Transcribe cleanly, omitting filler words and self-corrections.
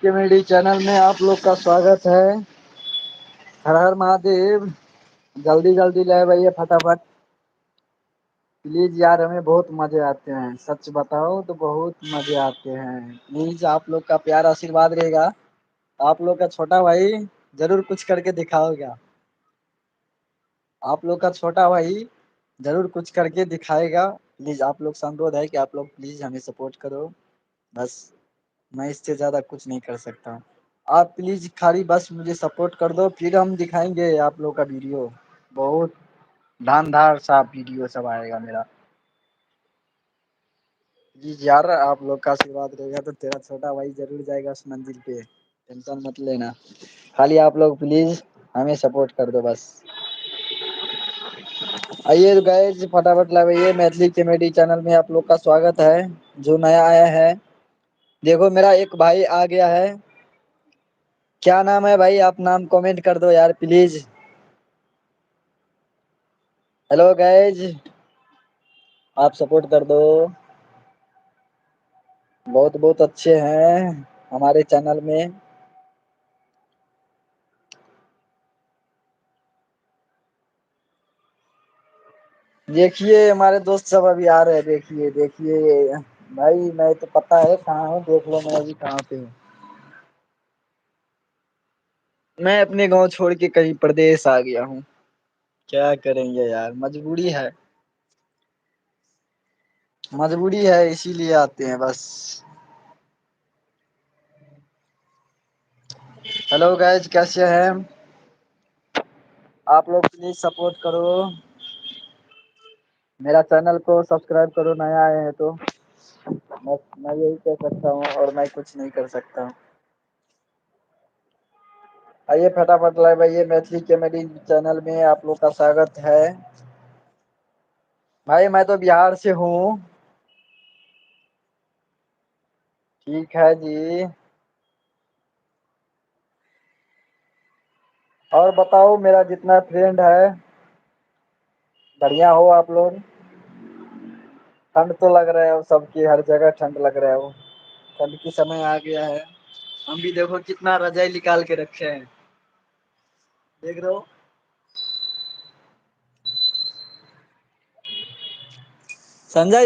Comedy channel میں آپ لوگ کا سواگت ہے۔ ہر ہر مہادیو۔ جلدی جلدی لے بھائی فٹافٹ۔ پلیز یار ہمیں بہت مزے آتے ہیں، سچ بتاؤ تو بہت مزے آتے ہیں۔ پلیز آپ لوگ کا پیار آشیرواد رہے گا۔ آپ لوگ کا چھوٹا بھائی ضرور کچھ کر کے دکھاؤ گا۔ آپ لوگ کا چھوٹا بھائی ضرور کچھ کر کے دکھائے گا۔ پلیز آپ لوگ سے انورودھ ہے کہ آپ لوگ پلیز ہمیں سپورٹ کرو۔ بس میں اس سے زیادہ کچھ نہیں کر سکتا ہوں۔ آپ پلیز خالی بس مجھے سپورٹ کر دو، پھر ہم دکھائیں گے آپ لوگ کا ویڈیو۔ بہت داندار سا ویڈیو سب آئے گا میرا۔ جی یار آپ لوگ کا آشیرواد رہے گا تو تیرا چھوٹا بھائی ضرور جائے گا اس منزل پہ۔ ٹینشن مت لینا، خالی آپ لوگ پلیز ہمیں سپورٹ کر دو بس۔ آئیے گائز فٹافٹ لگائیے، میتھلی کامیڈی چینل میں آپ لوگ کا سواگت ہے۔ جو نیا آیا ہے دیکھو میرا ایک بھائی آ گیا ہے۔ کیا نام ہے بھائی؟ آپ نام کومنٹ کر دو یار پلیز۔ ہیلو گائز، آپ سپورٹ کر دو۔ بہت بہت اچھے ہیں ہمارے چینل میں۔ دیکھیے ہمارے دوست سب ابھی آ رہے ہیں، دیکھیے دیکھیے بھائی میں تو پتا ہے کہاں ہوں، دیکھ لو میں ابھی کہاں پہ ہوں۔ میں اپنے گاؤں چھوڑ کے کہیں پردیس آ گیا ہوں۔ کیا کریں گے یار، مجبوری ہے۔ مجبوری ہے اسی لیے آتے ہیں بس۔ ہیلو گائز کیسے ہیں؟ آپ لوگ پلیز سپورٹ کرو۔ میرا چینل کو سبسکرائب کرو نیا آئے ہیں تو۔ میں یہی کہہ سکتا ہوں اور میں کچھ نہیں کر سکتا ہوں۔ آئیے فٹافٹ لائے بھائی میتھلی کامیڈی چینل میں آپ لوگ کا سواگت ہے۔ بھائی میں تو بہار سے ہوں۔ ٹھیک ہے جی۔ اور بتاؤ میرا جتنا فرینڈ ہے بڑھیا ہو آپ لوگ۔ ٹھنڈ تو لگ رہا ہے وہ سب کی، ہر جگہ ٹھنڈ لگ رہا ہے وہ۔ ٹھنڈ کی سمے آ گیا ہے، ہم بھی دیکھو کتنا رجائی نکال کے رکھے ہیں، دیکھ رہے ہو۔ سنجے